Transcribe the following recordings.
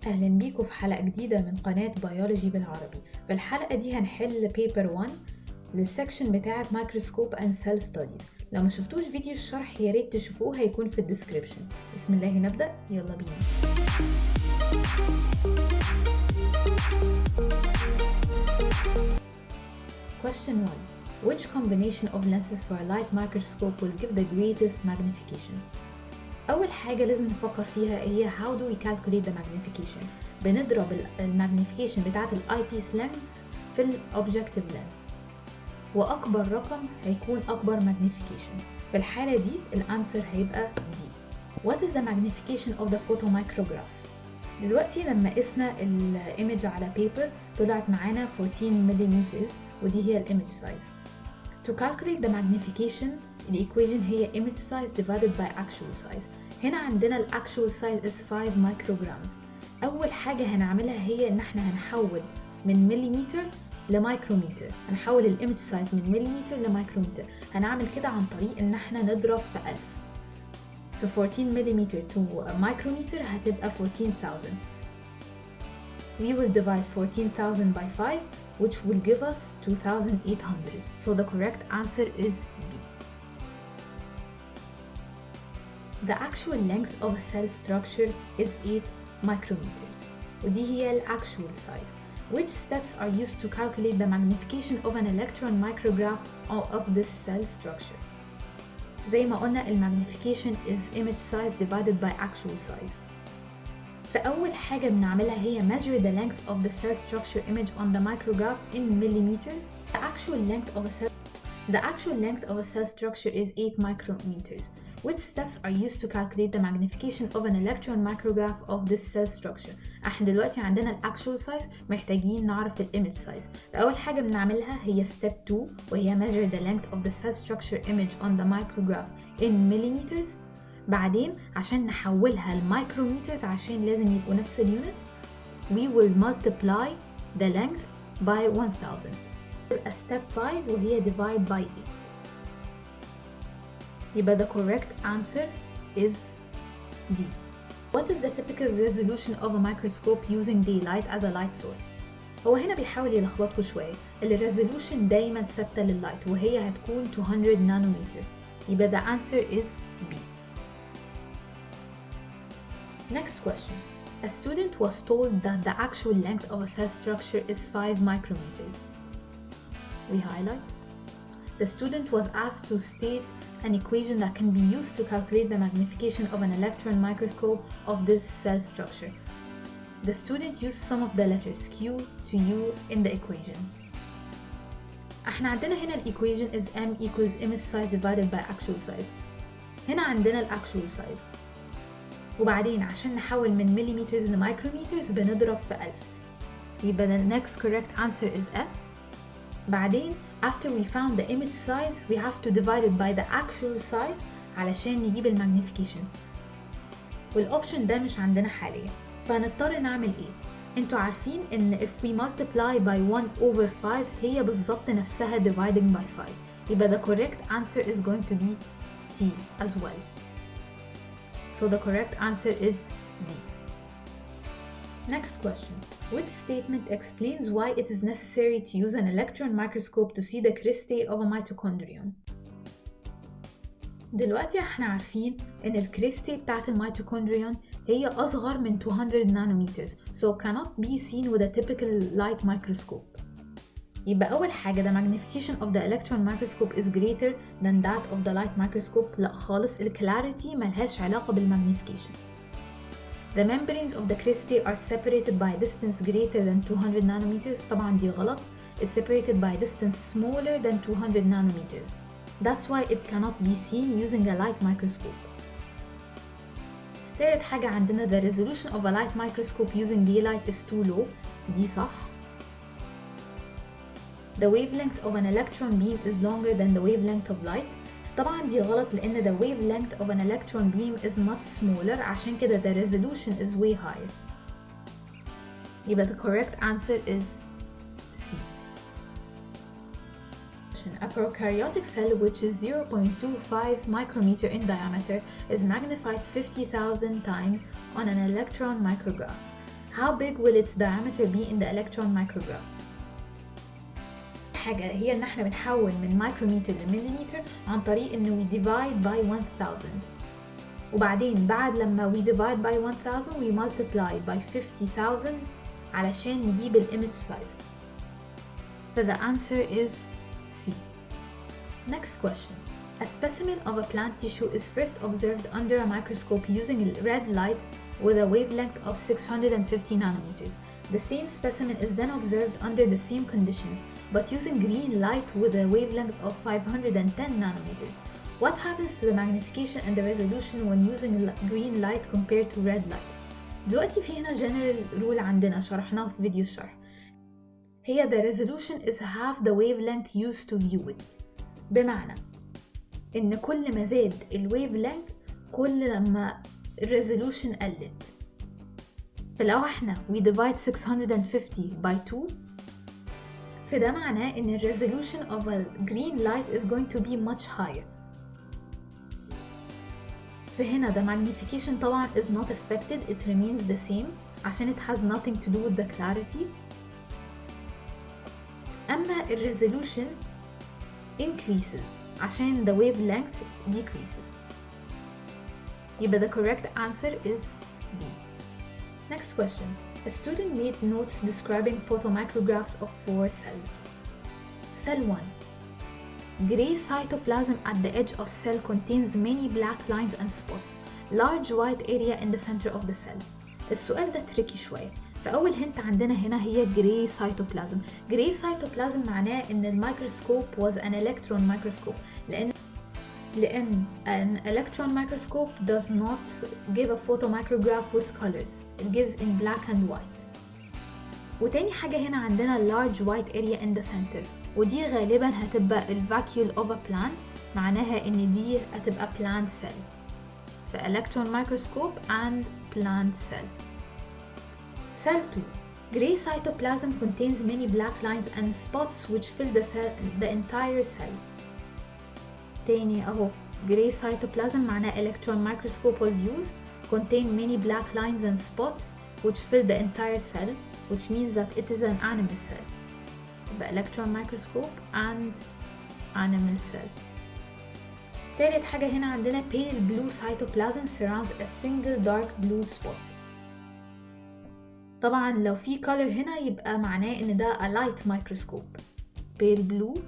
أهلا بيكم في حلقة جديدة من قناة بيولوجي بالعربي. في الحلقة دي هنحل بيبر 1 للسكشن بتاعة microscope and cell studies. لو ما شفتوش فيديو الشرح ياريت تشوفوه، هيكون في الديسكريبشن. بسم الله نبدأ، يلا بينا. Question 1. Which combination of lenses for a light microscope will give the greatest magnification? أول حاجة لازم نفكر فيها هي how do we calculate the magnification. بنضرب الماجنيفيكيشن بتاعة eyepiece lens في objective lens، وأكبر رقم هيكون أكبر magnification. في الحالة دي الأنسر هيبقى D. What is the magnification of the photomicrograph؟ دلوقتي لما قسنا الإيمج على paper طلعت معانا 14 ملم، ودي هي الإيمج size. To calculate the magnification الإيكويشن هي image size divided by actual size. هنا عندنا ال actual size is 5 micrograms. أول حاجة هنعملها هي إن احنا هنحول من مليمتر لمايكرومتر، هنحول الإيمج size من مليمتر لمايكرومتر. هنعمل كده عن طريق إن احنا نضرب في 1000. في 14 مليمتر to micrometer هتبقى 14,000. We will divide 14,000 by 5, which will give us 2,800. So the correct answer is B. The actual length of a cell structure is 8 micrometers. ودي هي ال actual size. Which steps are used to calculate the magnification of an electron micrograph of this cell structure? زي ما قلنا ال magnification is image size divided by actual size. فأول حاجة بنعملها هي measure the length of the cell structure image on the micrograph in millimeters. The actual length of a cell structure is 8 micrometers. Which steps are used to calculate the magnification of an electron micrograph of this cell structure? احنا دلوقتي عندنا ال actual size، محتاجين نعرف ال image size. فأول حاجة بنعملها هي step 2، وهي measure the length of the cell structure image on the micrograph in millimeters. بعدين عشان نحولها لمايكرومترز عشان لازم يبقوا نفس اليونتس، we will multiply the length by 1000. يبقى step 5 وهي divide by 8. يبقى the correct answer is D. What is the typical resolution of a microscope using daylight as a light source? هو هنا بيحاول يلخبطكوا شوية. الريزولوشن دايما ثابتة لللايت وهي هتكون 200 نانومتر. يبقى the answer is B. Next question. A student was told that the actual length of a cell structure is 5 micrometers. We highlight. The student was asked to state an equation that can be used to calculate the magnification of an electron microscope of this cell structure. The student used some of the letters Q to U in the equation. احنا عندنا هنا equation is M equals image size divided by actual size. هنا عندنا actual size. وبعدين عشان نحول من مليمترز لمايكرومترز بنضرب في 1000. يبقى the next correct answer is S. بعدين after we found the image size we have to divide it by the actual size علشان نجيب الماجنيفيكيشن، والأوبشن ده مش عندنا حاليا، فهنضطر نعمل ايه؟ انتوا عارفين ان if we multiply by 1/5 هي بالظبط نفسها dividing by 5. يبقى the correct answer is going to be T as well. So the correct answer is D. Next question. Which statement explains why it is necessary to use an electron microscope to see the cristae of a mitochondrion? دلوقتي احنا عارفين ان الكريستي بتاعت الميتوكوندريون هي أصغر من 200 نانومترز so cannot be seen with a typical light microscope. يبقى أول حاجة the magnification of the electron microscope is greater than that of the light microscope. لا خالص، ال clarity ملهاش علاقة بالمagnification. The membranes of the cristae are separated by distance greater than 200 nanometers. طبعا دي غلط. It's separated by distance smaller than 200 nanometers. That's why it cannot be seen using a light microscope. تالت حاجة عندنا the resolution of a light microscope using daylight is too low. دي صح. The wavelength of an electron beam is longer than the wavelength of light. طبعا دي غلط لأن the wavelength of an electron beam is much smaller، عشان كده the resolution is way higher. يبقى the correct answer is C. A prokaryotic cell which is 0.25 micrometer in diameter is magnified 50,000 times on an electron micrograph. How big will its diameter be in the electron micrograph؟ حاجة هي إن احنا بنحول من مايكرومتر لمليمتر عن طريق إنه we divide by 1000 وبعدين بعد لما we divide by 1000 we multiply by 50,000 علشان نجيب ال image size. So the answer is C. Next question. A specimen of a plant tissue is first observed under a microscope using red light with a wavelength of 650 nanometers. The same specimen is then observed under the same conditions, but using green light with a wavelength of 510 nanometers. What happens to the magnification and the resolution when using green light compared to red light؟ دلوقتي في هنا general rule عندنا شرحناه في فيديو الشرح. هي the resolution is half the wavelength used to view it. بمعنى إن كل ما زاد الwavelength كل لما الريزولوشن قلت. فلو احنا we divide 650 by 2 فده معناه إن الريزولوشن of a green light is going to be much higher. فهنا the magnification طبعا is not affected, it remains the same عشان it has nothing to do with the clarity. أما الريزولوشن increases عشان the wavelength decreases. يبقى the correct answer is D. Next question. A student made notes describing photomicrographs of 4 cells. Cell 1. Gray cytoplasm at the edge of cell contains many black lines and spots. Large white area in the center of the cell. السؤال ده تريكي شوية. فأول هنت عندنا هنا هي gray cytoplasm. Gray cytoplasm معناه إن الميكروسكوب was an electron microscope لأن an electron microscope does not give a photomicrograph with colors. It gives in black and white. وتاني حاجة هنا عندنا large white area in the center ودي غالبا هتبقى ال vacuole of a plant معناها إن دي هتبقى plant cell. ف electron microscope and plant cell. Cell 2. Gray cytoplasm contains many black lines and spots which fill the entire cell. تاني اهو gray cytoplasm معناه electron microscope was used, contain many black lines and spots which fill the entire cell, which means that it is an animal cell. The electron microscope and animal cell. تالت حاجة هنا عندنا pale blue cytoplasm surrounds a single dark blue spot. طبعا لو في color هنا يبقى معناه ان ده a light microscope. pale blue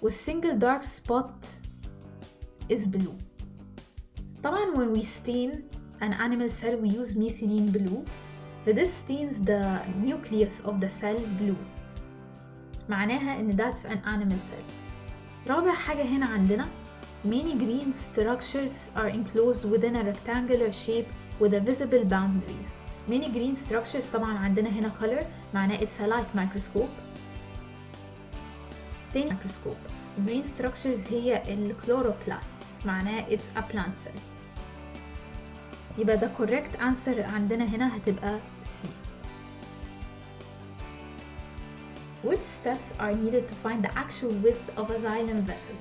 والsingle dark spot is blue. طبعا when we stain an animal cell we use methylene blue. This stains the nucleus of the cell blue. معناها ان that's an animal cell. رابع حاجة هنا عندنا many green structures are enclosed within a rectangular shape with a visible boundaries. many green structures طبعا عندنا هنا color معناه it's a light microscope. تاني microscope. green structures هي الchloroplasts معناه it's a plant cell. يبقى the correct answer عندنا هنا هتبقى C. Which steps are needed to find the actual width of a xylem vessel?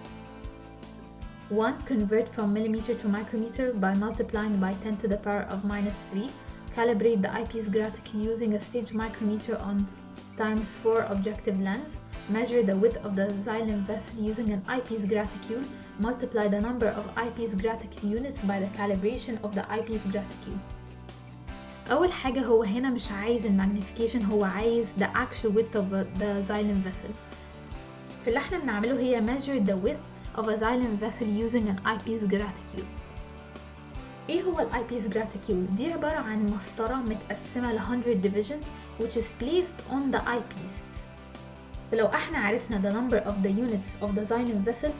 1. Convert from millimeter to micrometer by multiplying by 10 to the power of -3. Calibrate the eyepiece graticule using a stage micrometer on ×4 objective lens. Measure the width of the xylem vessel using an eyepiece graticule. Multiply the number of eyepiece graticule units by the calibration of the eyepiece graticule. أول حاجة هو هنا مش عايز المagnification، هو عايز the actual width of the xylem vessel. فاللي احنا بنعمله هي measure the width of a xylem vessel using an eyepiece graticule. ايه هو eyepiece graticule؟ دي عبارة عن مسطرة متقسمة ل 100 divisions which is placed on the eyepiece. فلو احنا عرفنا the number of the units of the xylem vessel,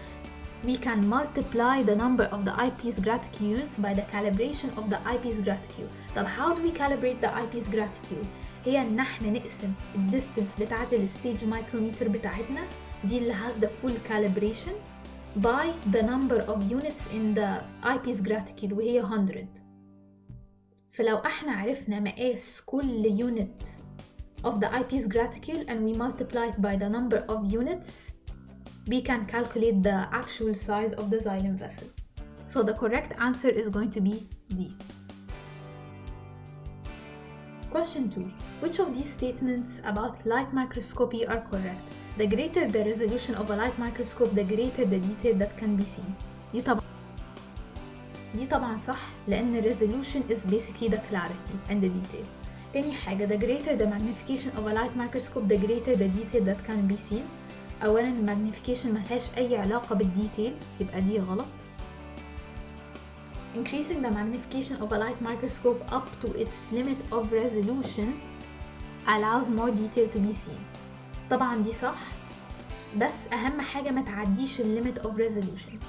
we can multiply the number of the eyepiece graticule units by the calibration of the eyepiece graticule. طب how do we calibrate the eyepiece graticule؟ هي ان احنا نقسم الديستنس بتاعت الستيج مايكرومتر بتاعتنا دي اللي has the full calibration by the number of units in the eyepiece graticule وهي 100. فلو احنا عرفنا مقاس كل unit of the eyepiece graticule and we multiply it by the number of units, we can calculate the actual size of the xylem vessel. So the correct answer is going to be D. Question 2. Which of these statements about light microscopy are correct? The greater the resolution of a light microscope, the greater the detail that can be seen. دي طبعا صح، لأن resolution is basically the clarity and the detail. تاني حاجة the greater the magnification of a light microscope, the greater the detail that can be seen. أولا magnification ملهاش أي علاقة بالديتيل، يبقى دي غلط. Increasing the magnification of a light microscope up to its limit of resolution allows more detail to be seen. طبعا دي صح، بس أهم حاجة ما تعديش limit of resolution.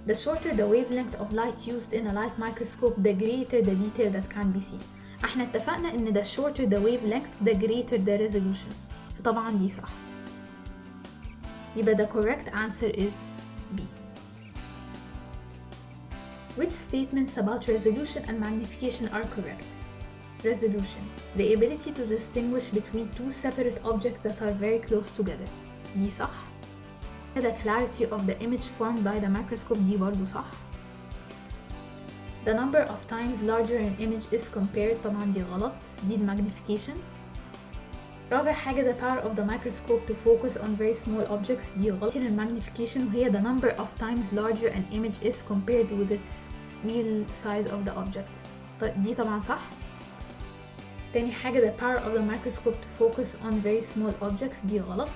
The shorter the wavelength of light used in a light microscope, the greater the detail that can be seen. احنا اتفقنا ان the shorter the wavelength, the greater the resolution. فطبعا دي صح. يبقى the correct answer is B. Which statements about resolution and magnification are correct? Resolution. The ability to distinguish between two separate objects that are very close together. دي صح. The clarity of the image formed by the microscope. دي برضو صح. The number of times larger an image is compared. طبعا دي غلط. دي magnification. رابع حاجة the power of the microscope to focus on very small objects. دي غلط. magnification وهي the number of times larger an image is compared with its real size of the object. دي طبعا صح. تاني حاجة the power of the microscope to focus on very small objects. دي غلط.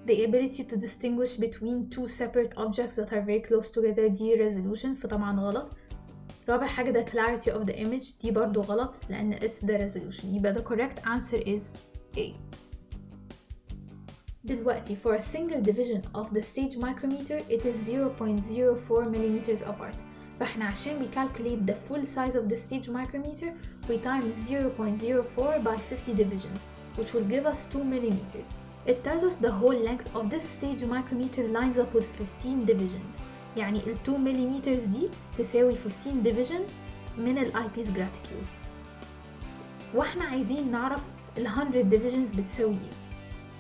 The ability to distinguish between two separate objects that are very close together. دي resolution، فطبعا غلط. رابع حاجة the clarity of the image. دي برضو غلط لأن it's the resolution. يبقى the correct answer is A. دلوقتي for a single division of the stage micrometer it is 0.04 millimeters apart. فاحنا عشان we calculate the full size of the stage micrometer we times 0.04 by 50 divisions, which will give us 2 millimeters. It tells us the whole length of this stage micrometer lines up with 15 divisions. يعني ال 2 millimeters دي تساوي 15 division من ال eyepiece graticule. واحنا عايزين نعرف ال 100 divisions بتساوي ايه.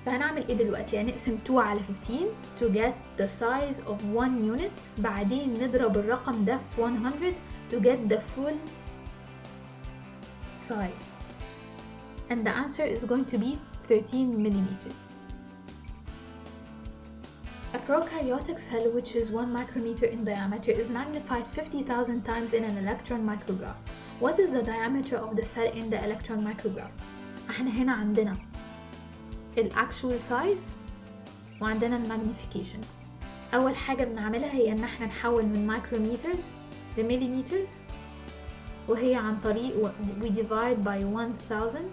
فهنعمل ايه دلوقتي؟ هنقسم 2 على 15 to get the size of 1 unit. بعدين نضرب الرقم ده في 100 to get the full size. And the answer is going to be 13 millimeters. A prokaryotic cell which is 1 micrometer in diameter is magnified 50,000 times in an electron micrograph. What is the diameter of the cell in the electron micrograph? احنا هنا عندنا ال actual size وعندنا ال magnification. أول حاجة بنعملها هي إن احنا نحول من micrometers ل millimeters، وهي عن طريق we divide by 1000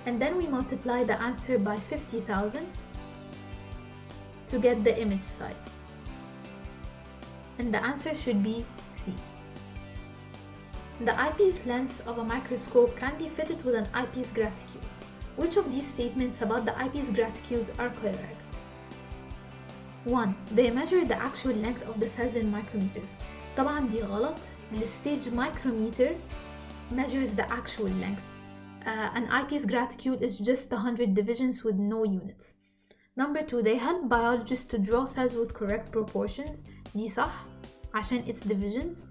and then we multiply the answer by 50,000 to get the image size. And the answer should be C. The eyepiece lens of a microscope can be fitted with an eyepiece graticule. Which of these statements about the eyepiece graticules are correct? 1. They measure the actual length of the cells in micrometers. طبعا دي غلط. The stage micrometer measures the actual length. An eyepiece graticule is just 100 divisions with no units. Number 2, they help biologists to draw cells with correct proportions. دي صح عشان it's divisions.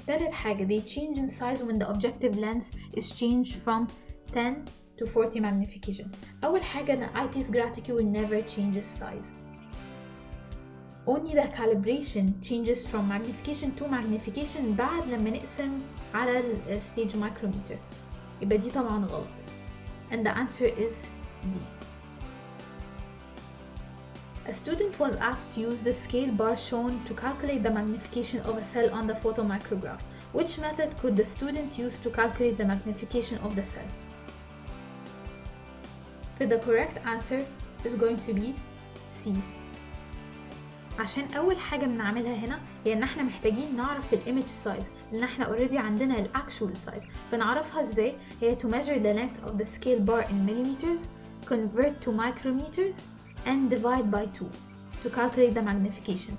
ثالث حاجة they change in size when the objective lens is changed from 10 to 40 magnification. أول حاجة an eyepiece graticule never changes size. Only the calibration changes from magnification to magnification بعد لما نقسم على ال stage micrometer. يبقى دي طبعا غلط. And the answer is D. A student was asked to use the scale bar shown to calculate the magnification of a cell on the photomicrograph. Which method could the student use to calculate the magnification of the cell? The correct answer is going to be C. عشان أول حاجة بنعملها هنا هي إن احنا محتاجين نعرف ال image size، لأن احنا already عندنا ال actual size. بنعرفها ازاي؟ هي to measure the length of the scale bar in millimeters, convert to micrometers, and divide by 2 to calculate the magnification.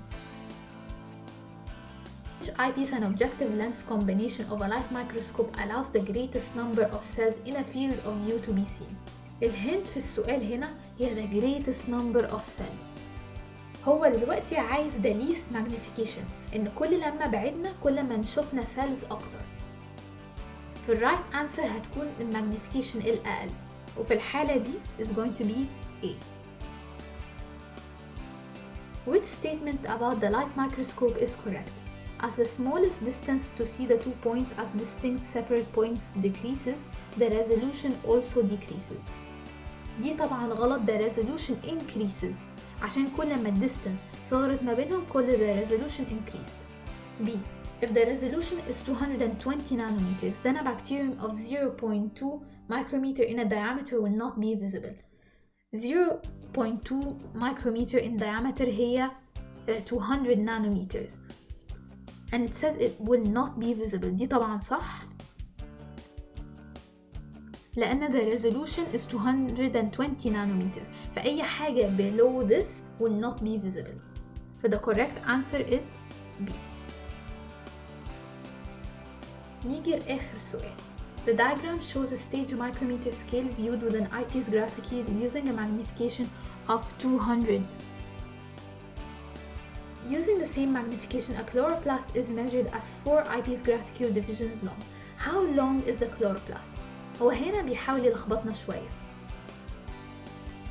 Which eyepiece and objective lens combination of a light microscope allows the greatest number of cells in a field of view to be seen? الهint في السؤال هنا هي the greatest number of cells. هو دلوقتي عايز the least magnification، ان كل لما بعدنا كل ما نشوفنا cells اكتر. في الرايت answer هتكون الماجنيفيكيشن الاقل، وفي الحالة دي is going to be A. Which statement about the light microscope is correct? As the smallest distance to see the 2 points as distinct separate points decreases, the resolution also decreases. دي طبعا غلط. the resolution increases، عشان كل ما الديستانس صارت ما بينهم كل the resolution increased. B. If the resolution is 220 nanometers, then a bacterium of 0.2 micrometer in a diameter will not be visible. 0.2 micrometer in diameter هي 200 nanometers. And it says it will not be visible. دي طبعا صح، لأن the resolution is 220 nanometers. فأي حاجة below this will not be visible. So the correct answer is B. نيجي لآخر سؤال. The diagram shows a stage micrometer scale viewed with an eyepiece graticule using a magnification of 200. Using the same magnification, a chloroplast is measured as 4 eyepiece graticule divisions long. How long is the chloroplast? هو هنا بيحاول يلخبطنا شوية.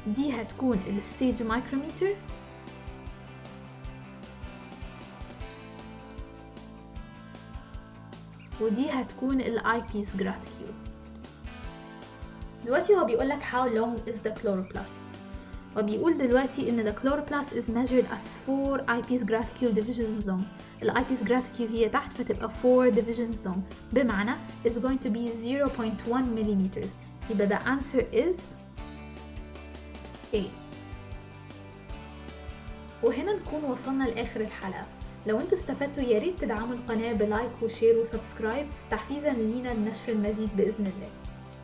دي هتكون الستيج مايكروميتر، ودي هتكون الايبيس جراتيكيول. دلوقتي هو بيقولك how long is the chloroplasts، وبيقول دلوقتي ان the chloroplast is measured as 4 eyepiece graticule divisions long. الايبيس graticule هي تحت فتبقى 4 divisions long، بمعنى it's going to be 0.1 millimeters. يبقى the answer is A. وهنا نكون وصلنا لآخر الحلقة. لو انتوا استفدتوا ياريت تدعموا القناة بلايك وشير وسبسكرايب تحفيزا لينا لنشر المزيد بإذن الله.